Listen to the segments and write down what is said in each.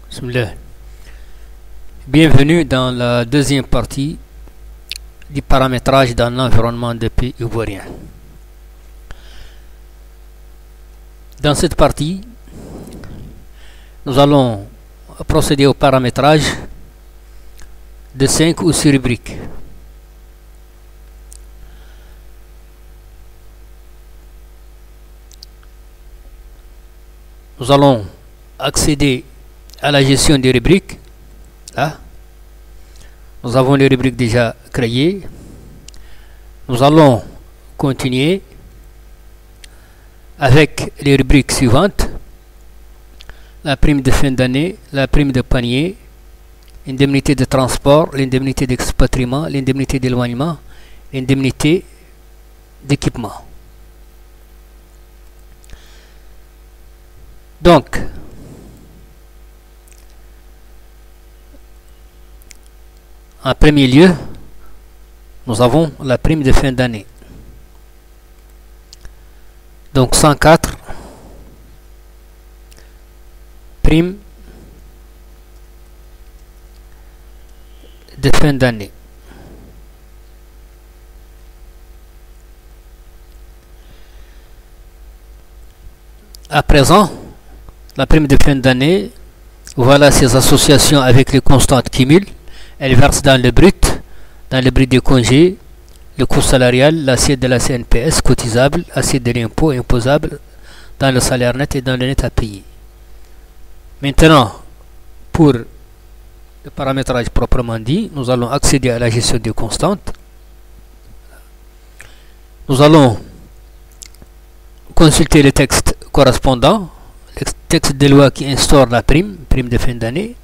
Bismillah. Bienvenue dans la deuxième partie du paramétrage dans l'environnement de pays ivoirien. Dans cette partie, nous allons procéder au paramétrage de 5 ou 6 rubriques. Nous allons accéder à la gestion des rubriques. Là, nous avons les rubriques déjà créées. Nous allons continuer avec les rubriques suivantes: la prime de fin d'année, la prime de panier, l'indemnité de transport, l'indemnité d'expatriement, l'indemnité d'éloignement, l'indemnité d'équipement. Donc, en premier lieu, nous avons la prime de fin d'année. Donc 104, prime de fin d'année. À présent, la prime de fin d'année, voilà ses associations avec les constantes cumul. Elle verse dans le brut des congés, le coût salarial, l'assiette de la CNPS cotisable, assiette de l'impôt imposable dans le salaire net et dans le net à payer. Maintenant, pour le paramétrage proprement dit, nous allons accéder à la gestion des constantes. Nous allons consulter le texte correspondant, le texte de loi qui instaure la prime de fin d'année.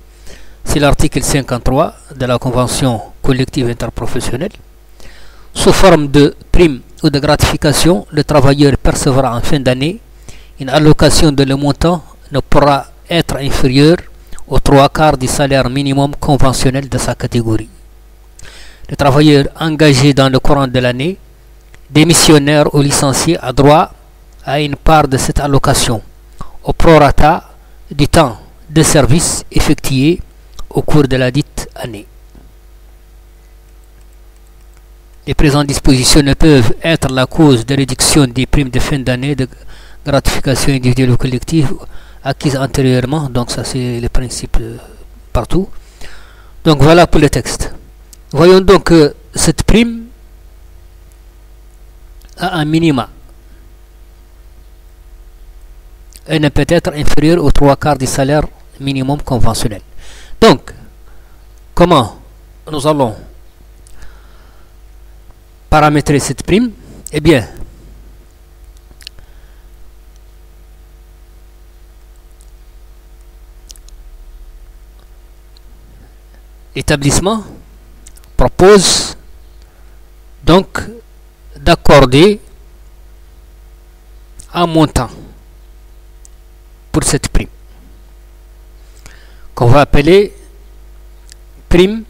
C'est l'article 53 de la Convention collective interprofessionnelle. Sous forme de prime ou de gratification, le travailleur percevra en fin d'année une allocation dont le montant ne pourra être inférieur aux 3/4 du salaire minimum conventionnel de sa catégorie. Le travailleur engagé dans le courant de l'année, démissionnaire ou licencié, a droit à une part de cette allocation au prorata du temps de service effectué au cours de la dite année. Les présentes dispositions ne peuvent être la cause de réduction des primes de fin d'année, de gratification individuelle ou collective acquises antérieurement. Donc ça, c'est le principe partout. Donc voilà pour le texte. Voyons donc que cette prime a un minima. Elle ne peut être inférieure aux 3/4 du salaire minimum conventionnel. Donc, comment nous allons paramétrer cette prime? Eh bien, l'établissement propose donc d'accorder un montant pour cette prime qu'on va appeler prime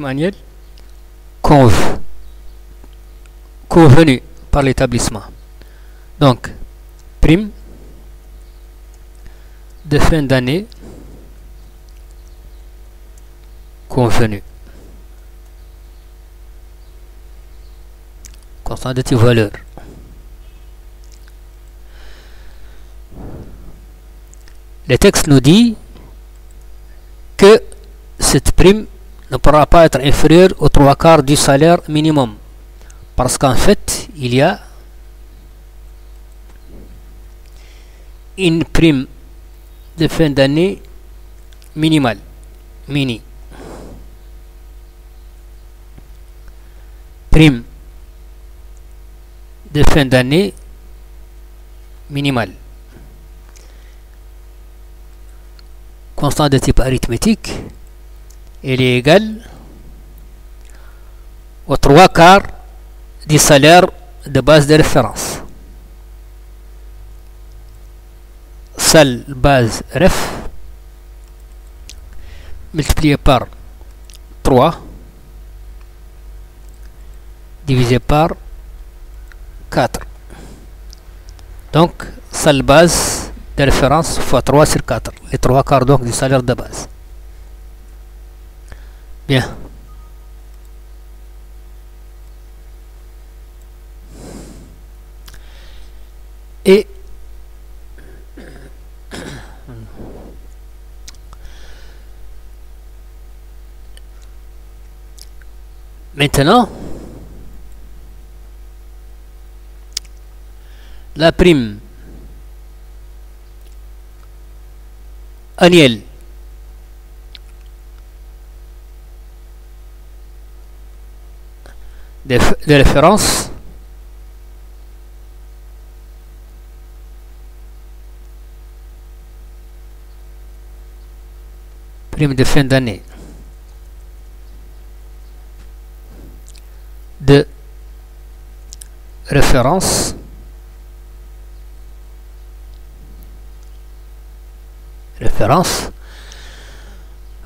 annuelle convenue par l'établissement. Donc, prime de fin d'année convenue. Constant de valeur. Le texte nous dit que cette prime ne pourra pas être inférieure aux 3/4 du salaire minimum. Parce qu'en fait, il y a une prime de fin d'année minimale. Prime de fin d'année minimale. Constant de type arithmétique, elle est égale aux 3/4 du salaire de base de référence. Salle base ref multiplié par 3 divisé par 4. Donc, salle base de de référence fois 3 sur 4, les 3 quarts donc du salaire de base. Bien. Et maintenant, la prime annuelle de référence prime de fin d'année de référence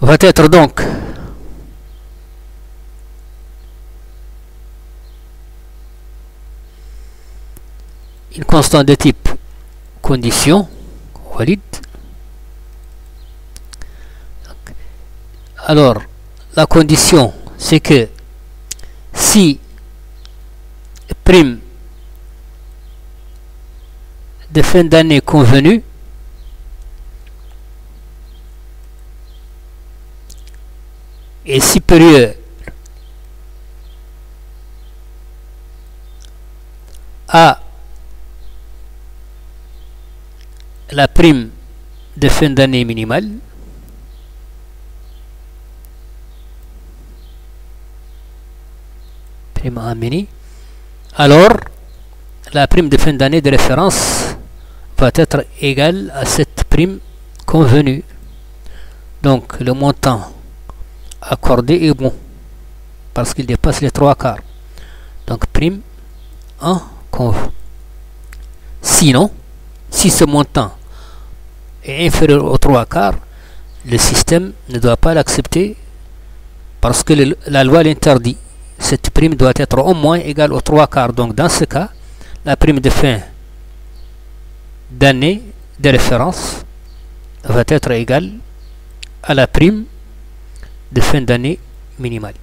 va être donc une constante de type condition valide. Alors la condition c'est que si prime de fin d'année convenue est supérieure à la prime de fin d'année minimale, prime en mini, alors la prime de fin d'année de référence va être égale à cette prime convenue. Donc le montant accordé est bon parce qu'il dépasse les 3 quarts. Donc prime en conv. Sinon, si ce montant est inférieur aux 3 quarts, le système ne doit pas l'accepter parce que la loi l'interdit. Cette prime doit être au moins égale aux 3 quarts. Donc dans ce cas, la prime de fin d'année de référence va être égale à la prime de fin d'année minimale.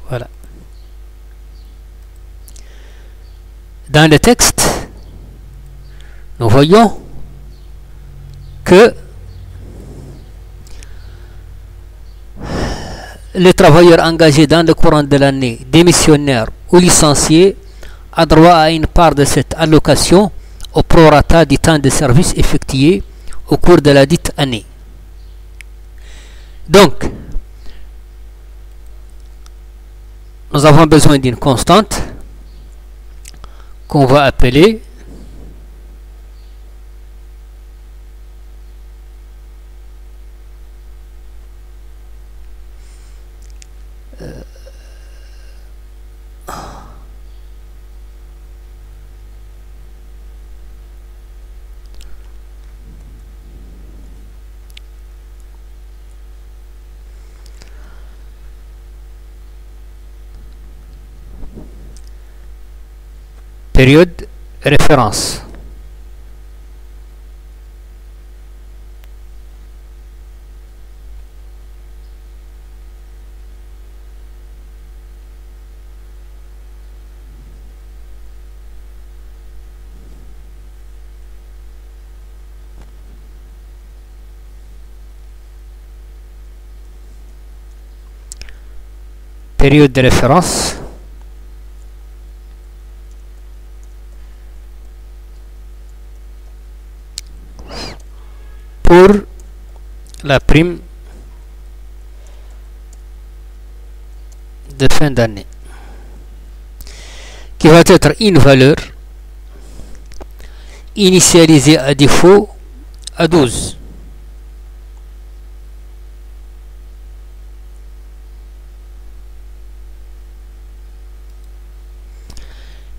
Voilà. Dans le texte, nous voyons que les travailleurs engagés dans le courant de l'année, démissionnaires ou licenciés, a droit à une part de cette allocation au prorata du temps de service effectué au cours de la dite année. Donc, nous avons besoin d'une constante qu'on va appeler période référence. Période de référence pour la prime de fin d'année qui va être une valeur initialisée à défaut à 12.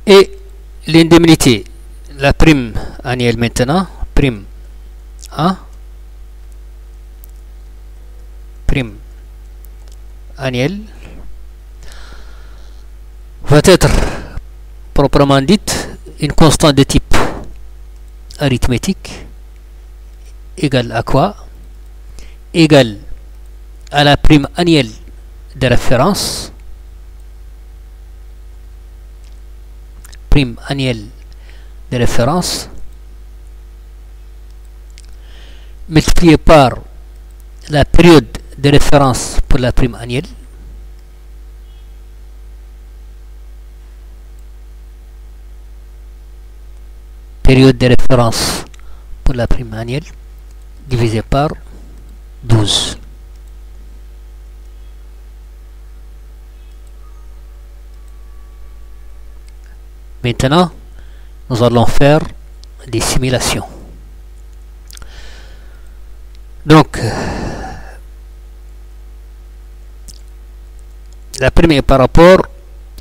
Et l'indemnité, la prime annuelle maintenant, prime 1, prime annuelle, va être proprement dite une constante de type arithmétique égale à quoi? Égale à la prime annuelle de référence, prime annuelle de référence multiplié par la période de référence pour la prime annuelle période de référence pour la prime annuelle divisé par 12. Maintenant, nous allons faire des simulations. Donc, la prime est par rapport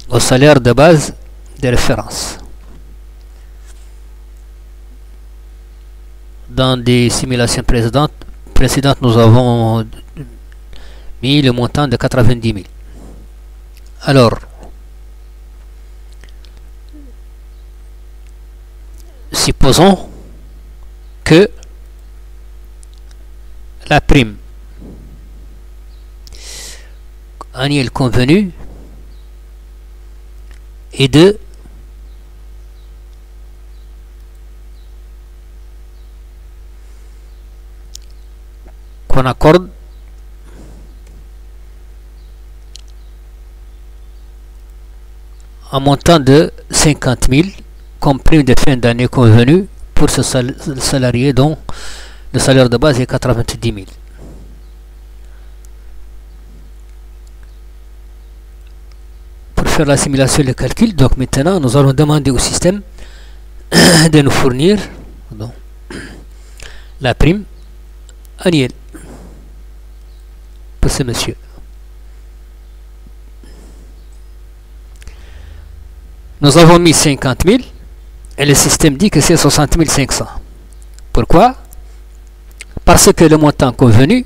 au salaire de base de référence. Dans des simulations précédentes, nous avons mis le montant de 90 000. Alors, supposons que la prime annuelle convenue est de qu'on accorde un montant de 50 000 comme prime de fin d'année convenue pour ce salarié dont le salaire de base est 90 000. Pour faire la simulation et le calcul, donc maintenant nous allons demander au système de nous fournir donc, la prime annuelle pour ce monsieur. Nous avons mis 50 000 et le système dit que c'est 60 500. Pourquoi? Parce que le montant convenu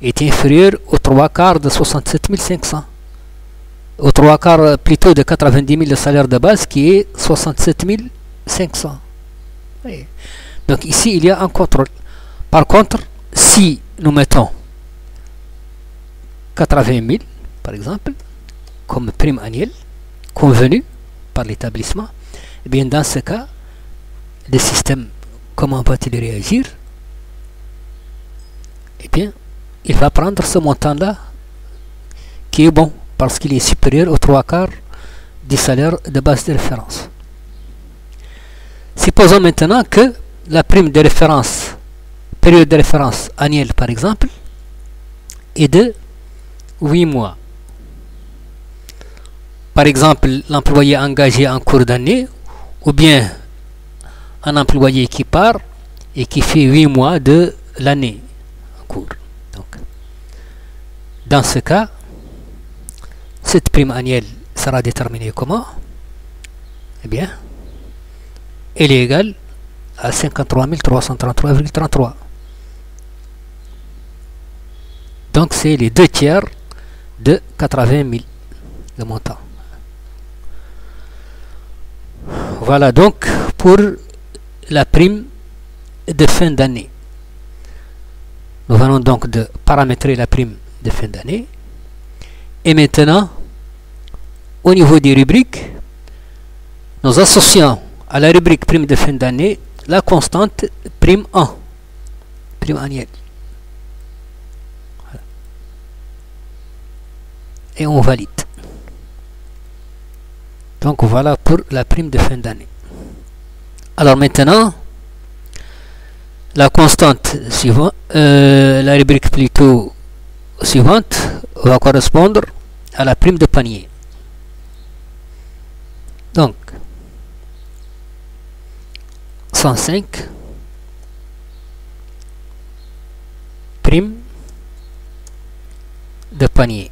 est inférieur aux 3/4 de 67 500. Aux 3/4 plutôt de 90 000 de salaire de base qui est 67 500. Oui. Donc ici il y a un contrôle. Par contre, si nous mettons 80 000 par exemple comme prime annuelle convenue par l'établissement, eh bien dans ce cas, le système, comment va-t-il réagir? Eh bien, il va prendre ce montant-là qui est bon parce qu'il est supérieur aux 3/4 du salaire de base de référence. Supposons maintenant que la prime de référence, période de référence annuelle par exemple, est de 8 mois. Par exemple, l'employé engagé en cours d'année ou bien un employé qui part et qui fait 8 mois de l'année en cours. Donc, dans ce cas, cette prime annuelle sera déterminée comment? Eh bien, elle est égale à 53 333,33. Donc, c'est les 2 tiers de 80 000 le montant. Voilà donc pour la prime de fin d'année. Nous venons donc de paramétrer la prime de fin d'année. Et maintenant, au niveau des rubriques, nous associons à la rubrique prime de fin d'année la constante prime 1, prime annuelle. Voilà. Et on valide. Donc voilà pour la prime de fin d'année. Alors maintenant, la constante suivante, la rubrique plutôt suivante va correspondre à la prime de panier. Donc 105 prime de panier.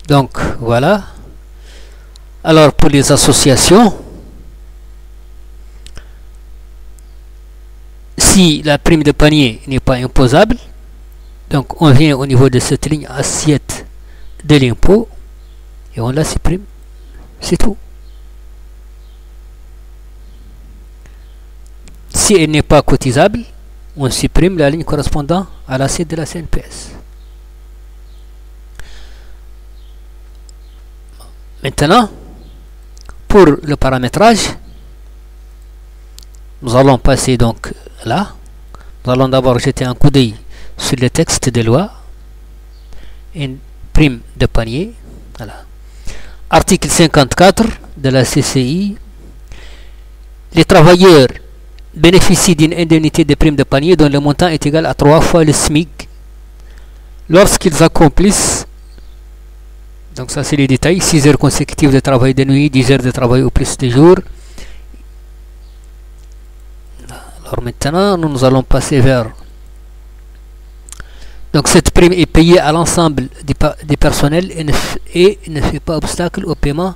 Donc voilà. Alors pour les associations, si la prime de panier n'est pas imposable, Donc on vient au niveau de cette ligne assiette de l'impôt et on la supprime. C'est tout. Si elle n'est pas cotisable, on supprime la ligne correspondant à l'assiette de la CNPS. Maintenant, pour le paramétrage, nous allons passer donc là. Nous allons d'abord jeter un coup d'œil sur le texte de loi. Une prime de panier. Voilà. Article 54 de la CCI. Les travailleurs bénéficient d'une indemnité de prime de panier dont le montant est égal à 3 fois le SMIC lorsqu'ils accomplissent, donc ça c'est les détails, 6 heures consécutives de travail de nuit, 10 heures de travail au plus de jours. Alors maintenant nous allons passer vers, donc cette prime est payée à l'ensemble des personnels et ne fait pas obstacle au paiement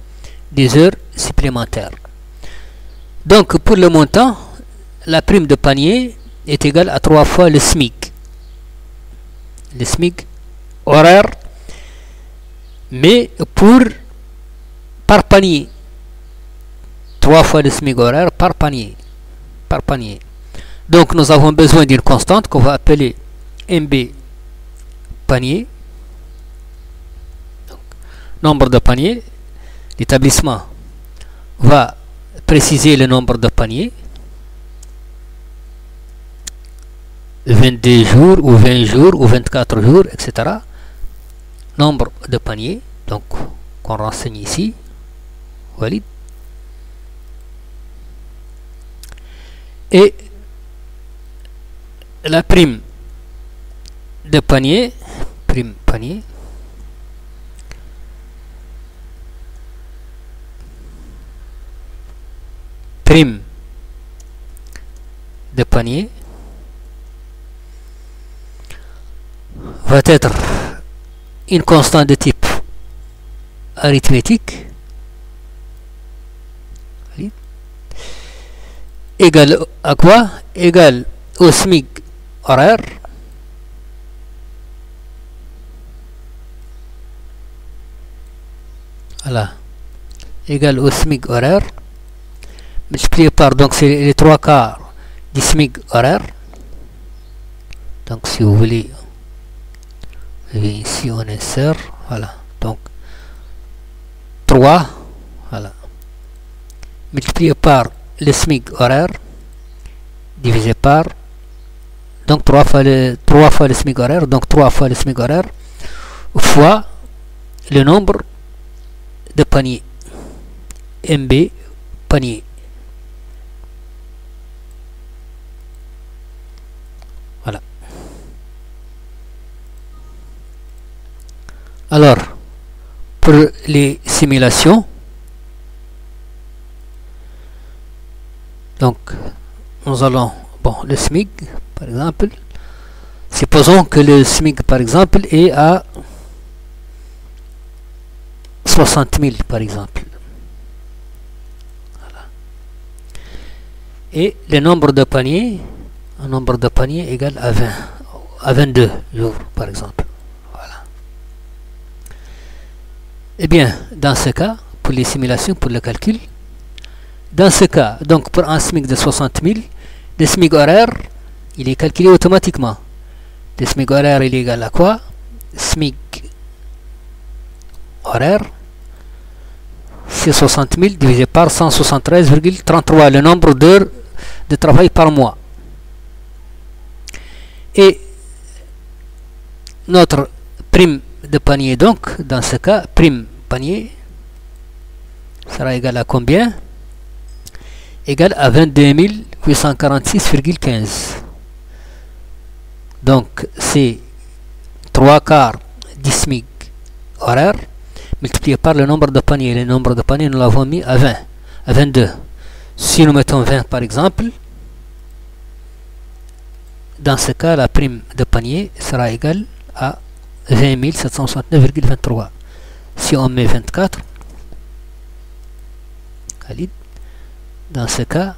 des heures supplémentaires. Donc pour le montant, la prime de panier est égale à 3 fois le SMIC. Le SMIC horaire, mais par panier. 3 fois le SMIC horaire par panier. Donc nous avons besoin d'une constante qu'on va appeler MB panier. Donc, nombre de paniers. L'établissement va préciser le nombre de paniers. 22 jours ou 20 jours ou 24 jours, etc. Nombre de paniers, donc qu'on renseigne ici. Valide. Et la prime de panier, prime panier, prime de panier va être une constante de type arithmétique égale à quoi? Égale au SMIC horaire voilà, égale au SMIC horaire multiplié par, donc c'est les 3 quarts du SMIC horaire. Donc si vous voulez, et ici on insère, voilà, donc 3, voilà, multiplié par le SMIC horaire divisé par, donc 3 fois le SMIC horaire, donc 3 fois le SMIC horaire fois le nombre de paniers, MB panier. Voilà. Alors, pour les simulations, donc nous allons, bon, le SMIC par exemple, supposons que le SMIC par exemple est à 60 000 par exemple. Voilà. Et le nombre de paniers, un nombre de paniers égal à 20, à 22 jours par exemple. Voilà. Eh bien, dans ce cas, pour les simulations, pour le calcul, dans ce cas, donc pour un SMIC de 60 000, le SMIC horaire, il est calculé automatiquement. Le SMIC horaire, il est égal à quoi? SMIC horaire, c'est 60 000 divisé par 173,33, le nombre d'heures de travail par mois. Et notre prime de panier, donc, dans ce cas, prime panier sera égal à combien? Égal à 22 846,15. Donc, c'est 3 quarts du SMIC horaire multiplié par le nombre de paniers. Le nombre de paniers, nous l'avons mis à 20, à 22. Si nous mettons 20 par exemple, dans ce cas, la prime de panier sera égale à 20 769,23. Si on met 24, dans ce cas,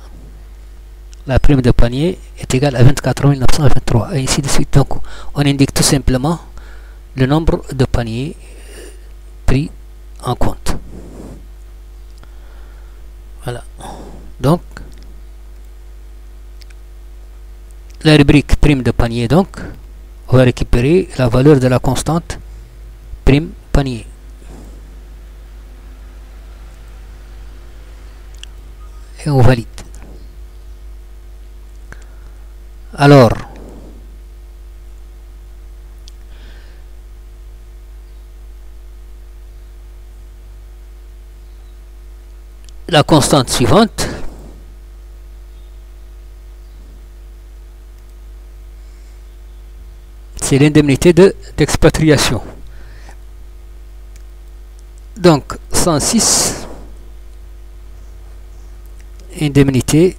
la prime de panier est égale à 24 923, et ainsi de suite. Donc, on indique tout simplement le nombre de paniers pris en compte. Voilà. Donc, la rubrique prime de panier, donc, on va récupérer la valeur de la constante prime panier. Et on valide. Alors, la constante suivante, c'est l'indemnité d'expatriation. Donc 106, indemnité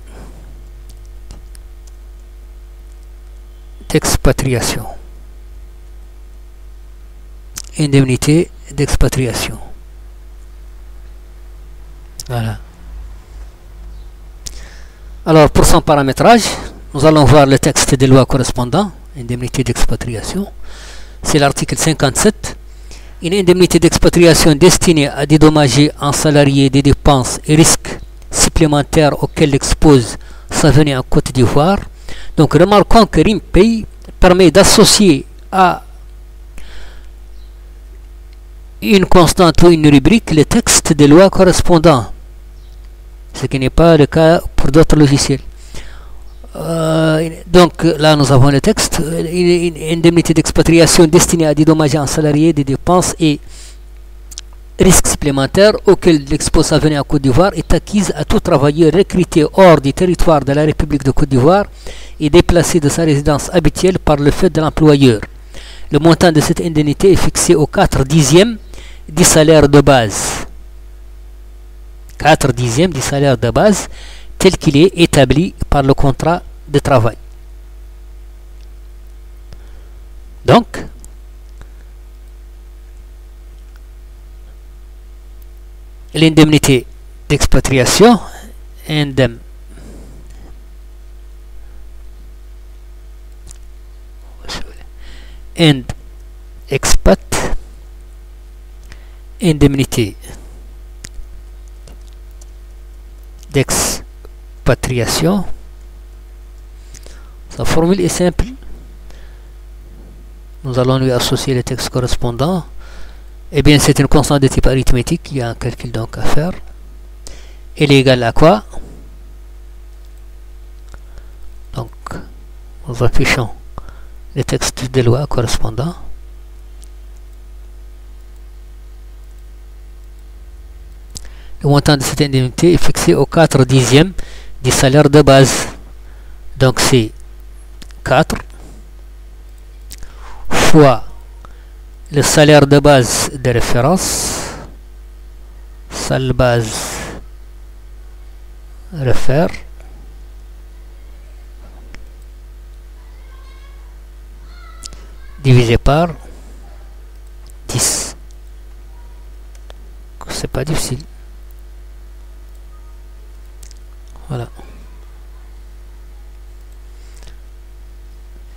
d'expatriation. Indemnité d'expatriation. Voilà. Alors pour son paramétrage, nous allons voir le texte des lois correspondant. Indemnité d'expatriation. C'est l'article 57. Une indemnité d'expatriation destinée à dédommager un salarié des dépenses et risques supplémentaires auxquels l'expose sa venue en Côte d'Ivoire. Donc remarquons que RIMPay permet d'associer à une constante ou une rubrique le texte des lois correspondants, ce qui n'est pas le cas pour d'autres logiciels. Donc là nous avons le texte, une indemnité d'expatriation destinée à dédommager un salarié des dépenses et risques supplémentaires auxquels l'expose sa venue en Côte d'Ivoire est acquise à tout travailleur recruté hors du territoire de la République de Côte d'Ivoire et déplacé de sa résidence habituelle par le fait de l'employeur. Le montant de cette indemnité est fixé au 4/10 du salaire de base. 4/10 du salaire de base tel qu'il est établi par le contrat de travail. Donc, l'indemnité d'expatriation, expat, indemnité d'expatriation. Sa formule est simple. Nous allons lui associer le texte correspondant. Eh bien, c'est une constante de type arithmétique. Il y a un calcul donc à faire. Elle est égale à quoi? Donc, nous affichons le texte des lois correspondant. Le montant de cette indemnité est fixé au 4/10 du salaire de base. Donc c'est 4 fois le salaire de base de référence, salle base réfère, divisé par 10. C'est pas difficile. Voilà.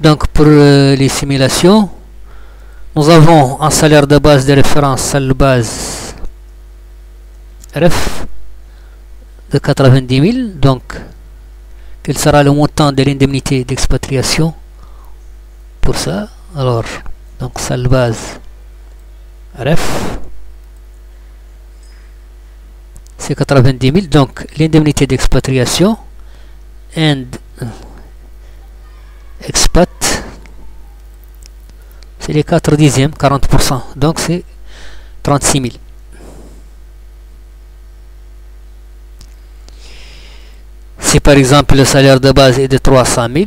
Donc pour les simulations, nous avons un salaire de base de référence, salle base ref de 90 000. Donc quel sera le montant de l'indemnité d'expatriation pour ça? Alors, donc salle base ref, c'est 90 000. Donc l'indemnité d'expatriation and expat, c'est les 4/10, 40%. Donc c'est 36 000. Si par exemple le salaire de base est de 300 000,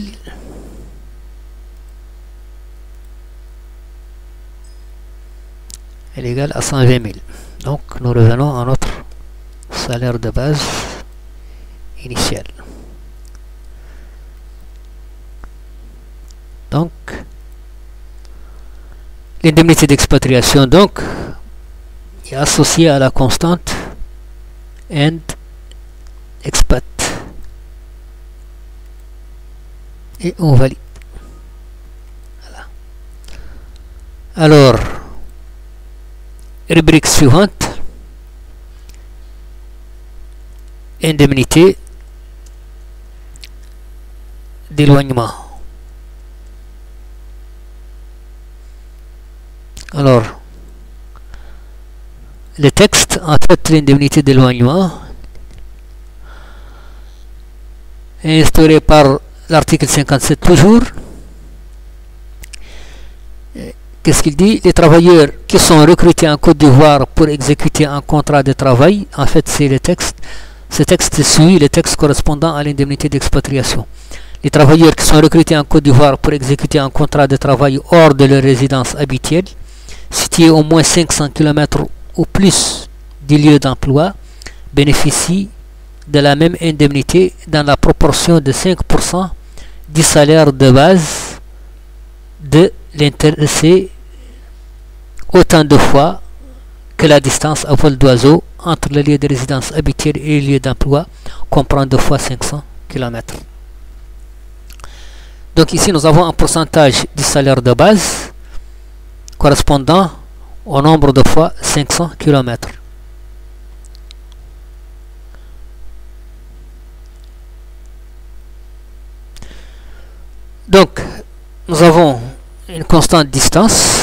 elle est égale à 120 000. Donc nous revenons à notre salaire de base initial. Donc l'indemnité d'expatriation donc est associée à la constante and expat. et on valide. Voilà. Alors, rubrique suivante, indemnité d'éloignement. Alors, le texte, en fait, l'indemnité d'éloignement est instauré par l'article 57 toujours. Qu'est-ce qu'il dit? Les travailleurs qui sont recrutés en Côte d'Ivoire pour exécuter un contrat de travail, en fait c'est le texte, ce texte suit le texte correspondant à l'indemnité d'expatriation. Les travailleurs qui sont recrutés en Côte d'Ivoire pour exécuter un contrat de travail hors de leur résidence habituelle, située au moins 500 km ou plus du lieu d'emploi, bénéficient de la même indemnité dans la proportion de 5% du salaire de base de l'intéressé autant de fois que la distance à vol d'oiseau entre le lieu de résidence habituel et le lieu d'emploi comprend 2 fois 500 km. Donc ici nous avons un pourcentage du salaire de base correspondant au nombre de fois 500 km. Donc nous avons une constante distance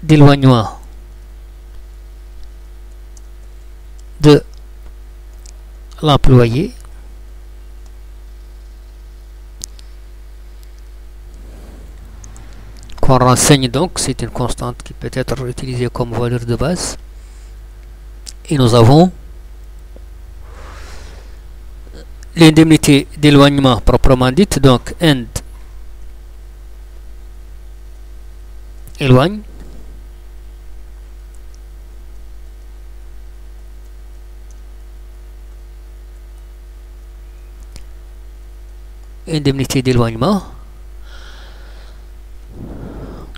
d'éloignement de l'employé qu'on renseigne. Donc c'est une constante qui peut être utilisée comme valeur de base, et nous avons l'indemnité d'éloignement proprement dite, donc end éloigne indemnité d'éloignement.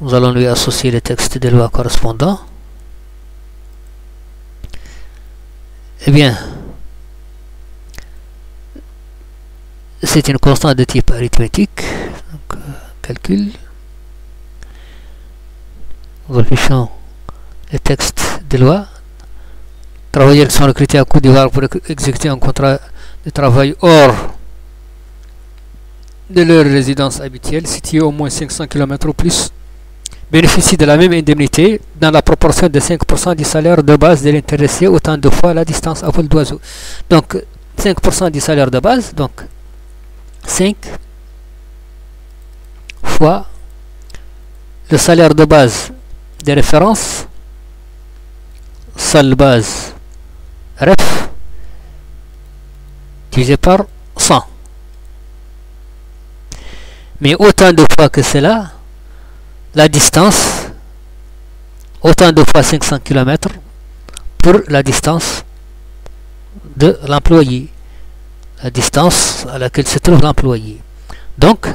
Nous allons lui associer le texte de loi correspondant. Eh bien, c'est une constante de type arithmétique. Donc, calcul. Nous affichons le texte de loi. Travailleurs qui sont recrutés à Côte d'Ivoire pour exécuter un contrat de travail hors de leur résidence habituelle, située au moins 500 km ou plus, bénéficient de la même indemnité dans la proportion de 5% du salaire de base de l'intéressé autant de fois la distance à vol d'oiseau. Donc 5% du salaire de base, donc 5 fois le salaire de base de référence, salle base ref, divisé par 100. Mais autant de fois que cela, la distance, autant de fois 500 km pour la distance de l'employé, la distance à laquelle se trouve l'employé. Donc,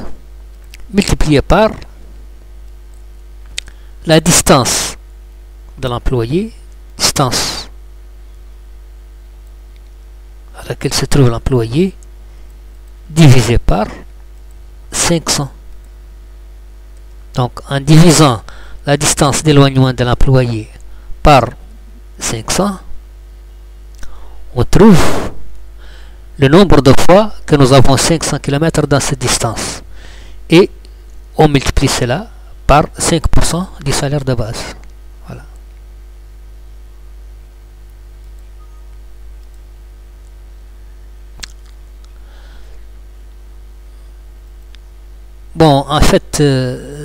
multiplié par la distance de l'employé, distance à laquelle se trouve l'employé, divisé par 500. Donc en divisant la distance d'éloignement de l'employé par 500, on trouve le nombre de fois que nous avons 500 km dans cette distance. Et on multiplie cela par 5% du salaire de base. Voilà. Bon, en fait,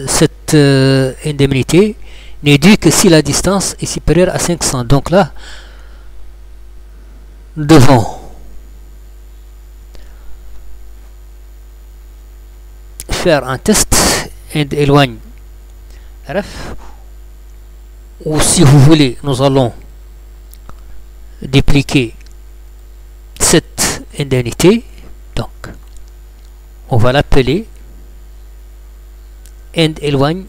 cette indemnité n'est due que si la distance est supérieure à 500. Donc là, nous devons faire un test end éloigne ref, ou si vous voulez, nous allons dupliquer cette indemnité. Donc, on va l'appeler end éloigne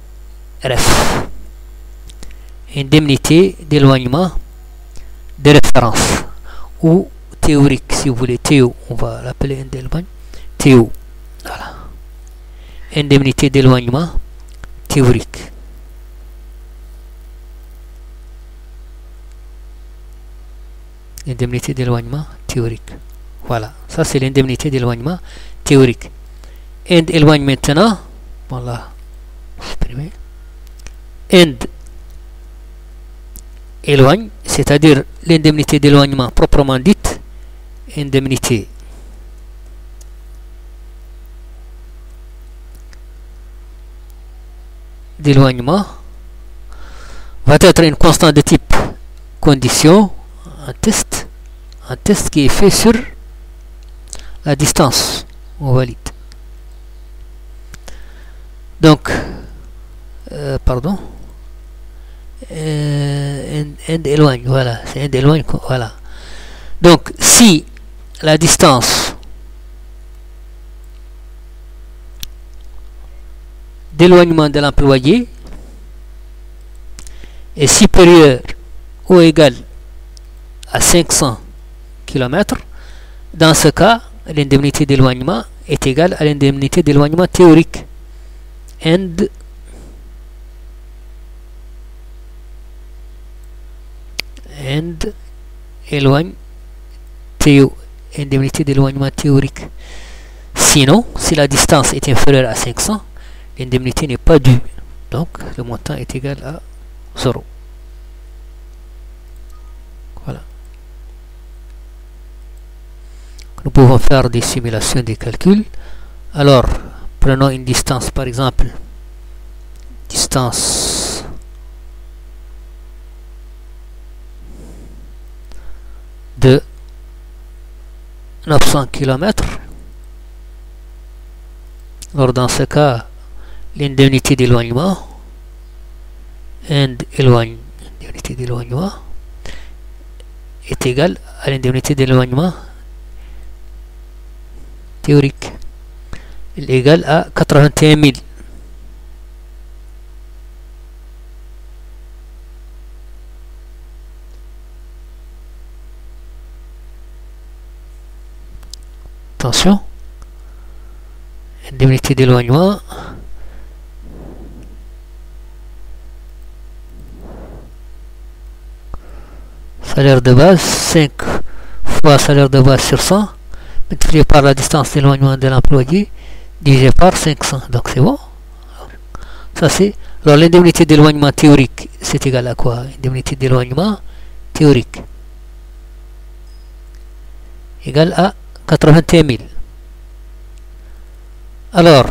ref, indemnité d'éloignement de référence, ou théorique si vous voulez. Théo, on va l'appeler indemnité. Théo, voilà. Indemnité d'éloignement théorique. Indemnité d'éloignement théorique. Voilà, ça c'est l'indemnité d'éloignement théorique. End éloigne maintenant. Voilà. Supprimer. End éloigne, c'est-à-dire l'indemnité d'éloignement proprement dite. Indemnité d'éloignement va être une constante de type condition, un test qui est fait sur la distance. On valide. Donc, pardon, end éloigne, voilà, c'est end éloigne, voilà. Donc, si la distance d'éloignement de l'employé est supérieure ou égale à 500 km, dans ce cas, l'indemnité d'éloignement est égale à l'indemnité d'éloignement théorique. End éloigne indemnité d'éloignement théorique. Sinon, si la distance est inférieure à 500, l'indemnité n'est pas due. Donc, le montant est égal à 0. Voilà. Nous pouvons faire des simulations des calculs. Alors, prenons une distance, par exemple, distance de 900 km. Alors, dans ce cas, l'indemnité d'éloignement, indemnité d'éloignement est égale à l'indemnité d'éloignement théorique. Il est égal à 81 000. Attention, indemnité d'éloignement, salaire de base, 5 fois salaire de base sur 100, multiplié par la distance d'éloignement de l'employé, divisé par 500. Donc c'est bon. Ça c'est. Alors l'indemnité d'éloignement théorique, c'est égal à quoi? Indemnité d'éloignement théorique égale à 81 000. Alors,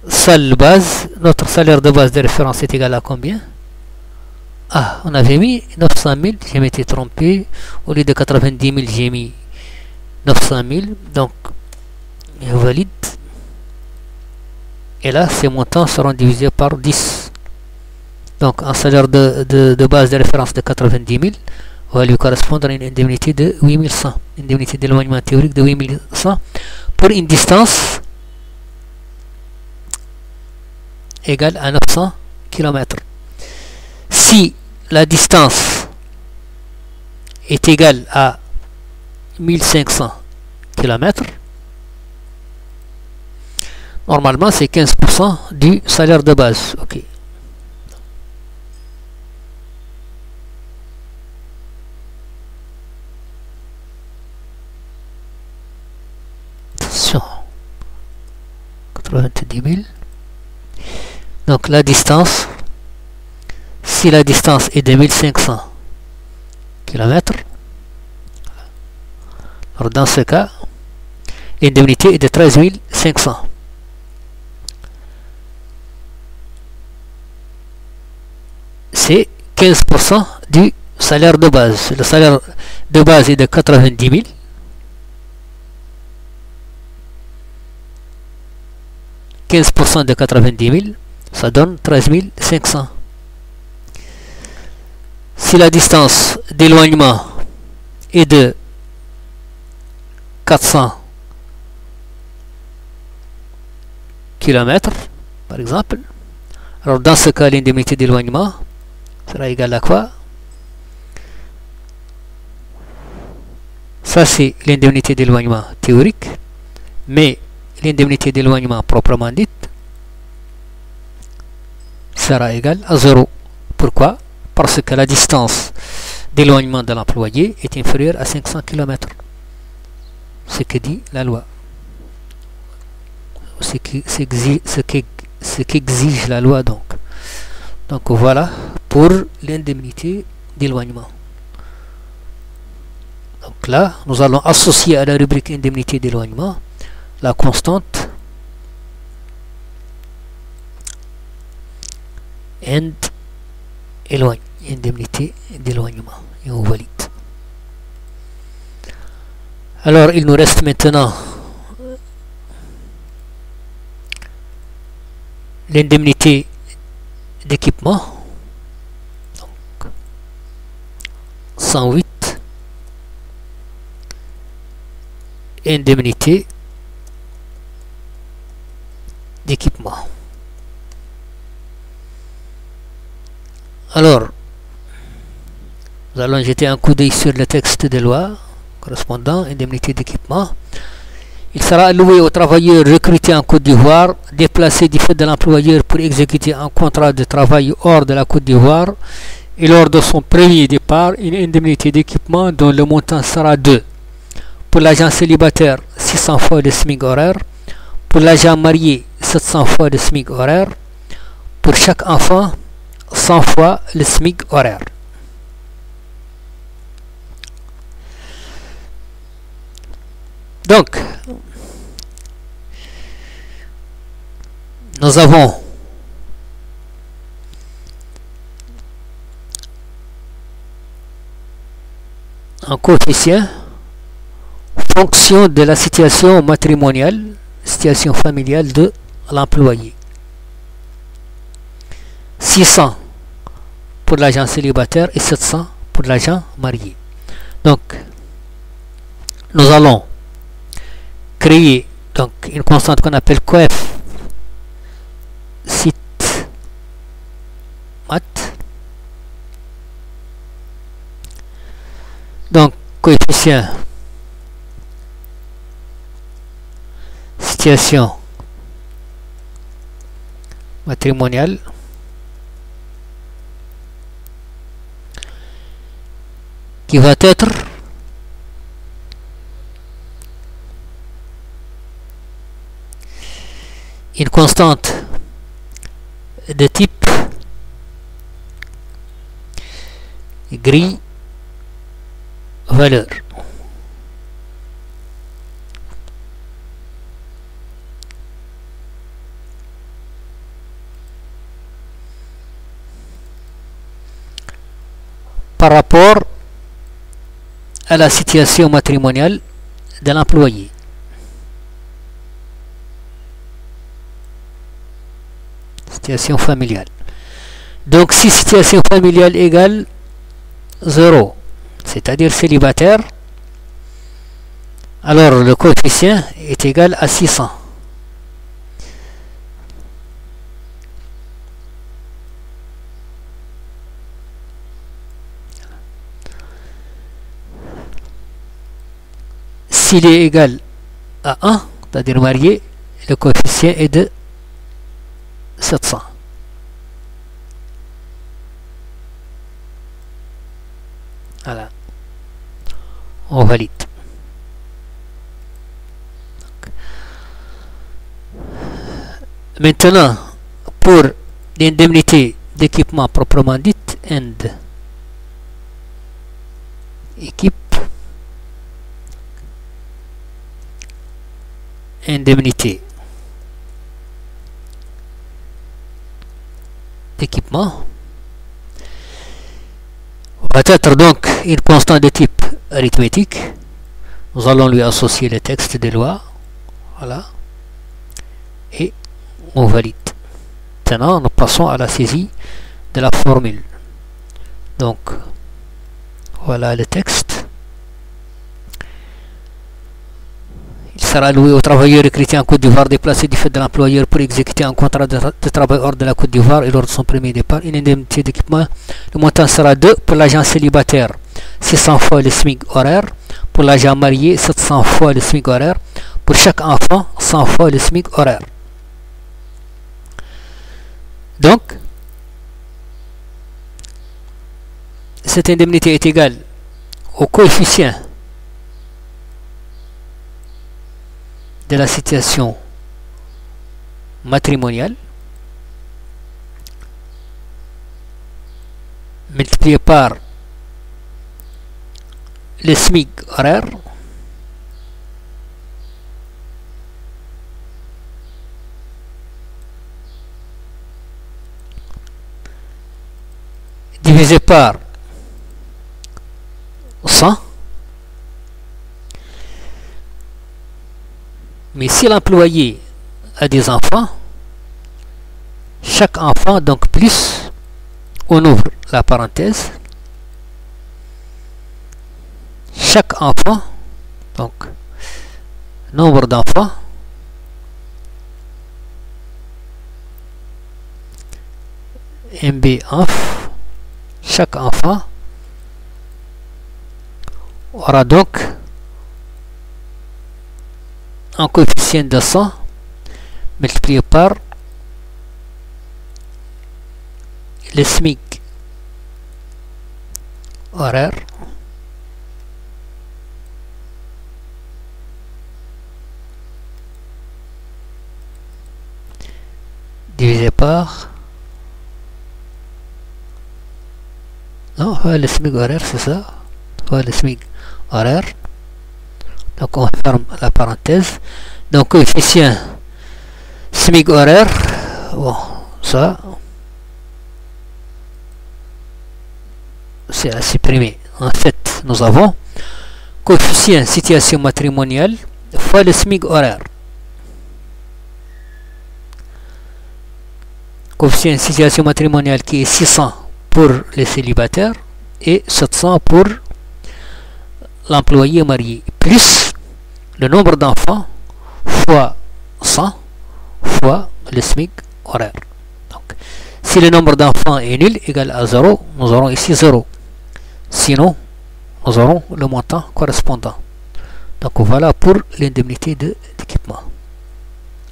salle base, notre salaire de base de référence est égal à combien? Ah, on avait mis 900 000, j'ai m'étais trompé. Au lieu de 90 000, j'ai mis 900 000. Donc, je valide. Et là, ces montants seront divisés par 10. Donc, un salaire de base de référence de 90 000 va lui correspondre à une indemnité de 8100. Indemnité d'éloignement théorique de 8100 pour une distance égale à 900 km. Si la distance est égale à 1500 km, normalement c'est 15% du salaire de base. Ok. Attention. 90 000. Donc la distance, si la distance est de 1500 km, alors dans ce cas, l'indemnité est de 13 500. C'est 15% du salaire de base. Le salaire de base est de 90 000. 15% de 90 000, ça donne 13 500. Si la distance d'éloignement est de 400 km, par exemple, alors dans ce cas, l'indemnité d'éloignement sera égale à quoi? Ça, c'est l'indemnité d'éloignement théorique, mais l'indemnité d'éloignement proprement dite sera égale à 0. Pourquoi? Parce que la distance d'éloignement de l'employé est inférieure à 500 km. Ce que dit la loi. Ce qu'exige la loi donc. Donc voilà pour l'indemnité d'éloignement. Donc là, nous allons associer à la rubrique indemnité d'éloignement la constante indemnité d'éloignement. Et on valide. Alors il nous reste maintenant l'indemnité d'équipement. Donc 108 indemnité d'équipement. Alors, nous allons jeter un coup d'œil sur le texte de loi correspondant indemnité d'équipement. Il sera alloué aux travailleurs recrutés en Côte d'Ivoire, déplacés du fait de l'employeur pour exécuter un contrat de travail hors de la Côte d'Ivoire et lors de son premier départ, une indemnité d'équipement dont le montant sera de: pour l'agent célibataire, 600 fois le SMIC horaire; pour l'agent marié, 700 fois le SMIC horaire; pour chaque enfant, 100 fois le SMIC horaire. Donc, nous avons un coefficient fonction de la situation matrimoniale, situation familiale de l'employé. 600 pour l'agent célibataire et 700 pour l'agent marié. Donc, nous allons créer donc une constante qu'on appelle coef sit mat. Donc, coefficient situation matrimoniale qui va être une constante de type grille valeur. Par rapport à la situation matrimoniale de l'employé. Situation familiale. Donc si situation familiale égale 0, c'est-à-dire célibataire, alors le coefficient est égal à 600. S'il est égal à 1, c'est-à-dire marié, le coefficient est de 700. Voilà. On valide. Maintenant, pour l'indemnité d'équipement proprement dite, équipe, indemnité d'équipement va être donc une constante de type arithmétique. Nous allons lui associer le texte des lois. Voilà. Et on valide. Maintenant, nous passons à la saisie de la formule. Donc, voilà le texte. Il sera alloué aux travailleurs recrutés en Côte d'Ivoire, déplacés du fait de l'employeur pour exécuter un contrat de travail hors de la Côte d'Ivoire et lors de son premier départ, une indemnité d'équipement. Le montant sera 2 pour l'agent célibataire, 600 fois le SMIC horaire; Pour l'agent marié, 700 fois le SMIC horaire. Pour chaque enfant, 100 fois le SMIC horaire. Donc, cette indemnité est égale au coefficient de la situation matrimoniale multiplié par le SMIC horaire divisé par 100. Mais si l'employé a des enfants, chaque enfant, donc plus, on ouvre la parenthèse, chaque enfant, donc nombre d'enfants, MB enf, chaque enfant aura donc un coefficient de 100 multiplié par le SMIC horaire divisé par non, le SMIC horaire, c'est ça, le SMIC horaire. Donc on ferme la parenthèse. Donc coefficient SMIC horaire, bon, ça c'est à supprimer. En fait, nous avons coefficient situation matrimoniale fois le SMIC horaire. Coefficient situation matrimoniale qui est 600 pour les célibataires et 700 pour l'employé marié, plus le nombre d'enfants fois 100 fois le SMIC horaire. Donc, si le nombre d'enfants est nul, égal à 0, nous aurons ici 0. Sinon, nous aurons le montant correspondant. Donc voilà pour l'indemnité d'équipement.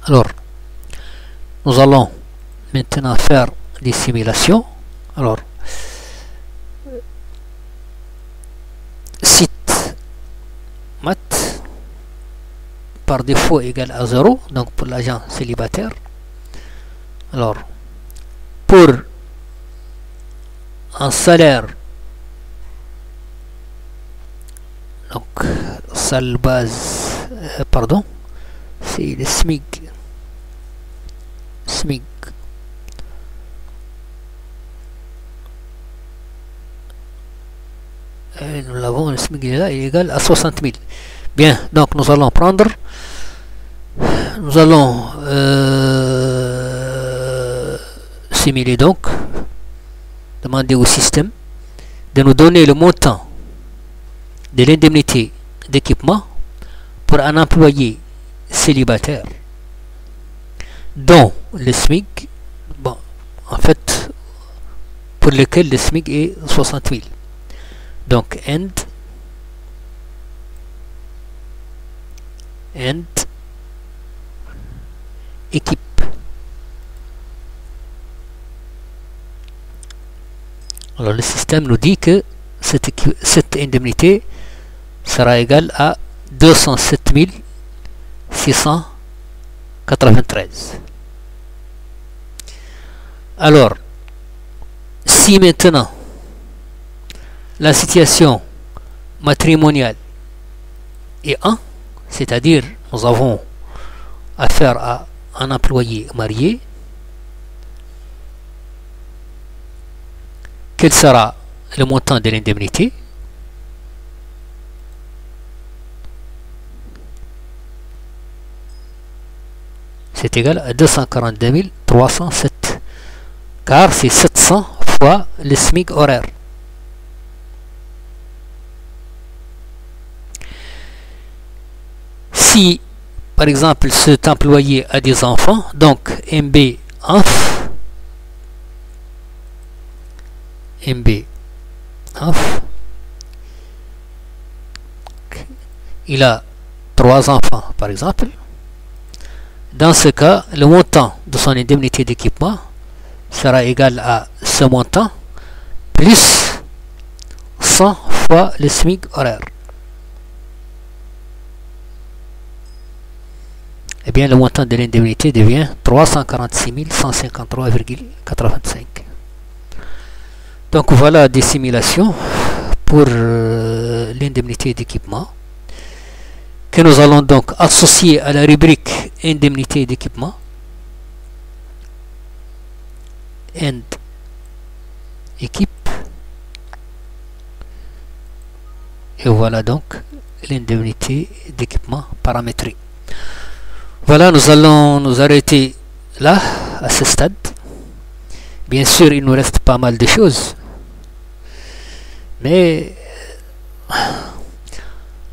Alors, nous allons maintenant faire des simulations. Alors, site math par défaut égale à 0, donc pour l'agent célibataire. Alors, pour un salaire, donc salle base, pardon, c'est le SMIC. Nous l'avons, le SMIC est là, il est égal à 60 000. Bien, donc nous allons prendre, nous allons simuler, donc demander au système de nous donner le montant de l'indemnité d'équipement pour un employé célibataire dont le SMIC, bon, en fait, pour lequel le SMIC est 60 000. Donc, end équipe. Alors, le système nous dit que cette indemnité sera égale à 207 693. Alors, si maintenant la situation matrimoniale est 1, c'est-à-dire nous avons affaire à un employé marié, quel sera le montant de l'indemnité? C'est égal à 242 307, car c'est 700 fois le SMIC horaire. Si, par exemple, cet employé a des enfants, donc MB il a 3 enfants par exemple, dans ce cas, le montant de son indemnité d'équipement sera égal à ce montant plus 100 fois le SMIC horaire. Eh bien, le montant de l'indemnité devient 346 153,85. Donc voilà des simulations pour l'indemnité d'équipement que nous allons donc associer à la rubrique indemnité d'équipement. End équipe. Et voilà donc l'indemnité d'équipement paramétrée. Voilà, nous allons nous arrêter là, à ce stade. Bien sûr, il nous reste pas mal de choses. Mais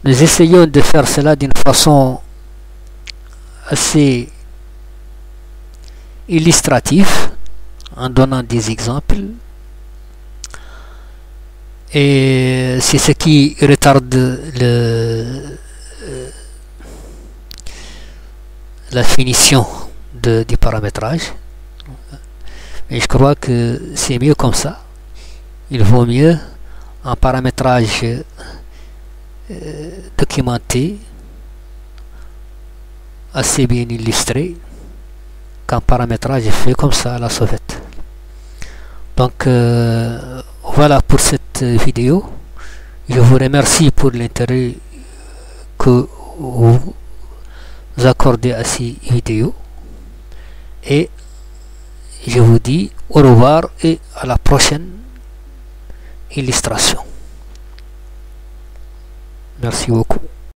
nous essayons de faire cela d'une façon assez illustrative, en donnant des exemples. Et c'est ce qui retarde la finition du paramétrage. Et je crois que c'est mieux comme ça. Il vaut mieux un paramétrage documenté, assez bien illustré, qu'un paramétrage fait comme ça à la sauvette. Donc voilà pour cette vidéo. Je vous remercie pour l'intérêt que vous accordez à ces vidéos et je vous dis au revoir et à la prochaine illustration. Merci beaucoup.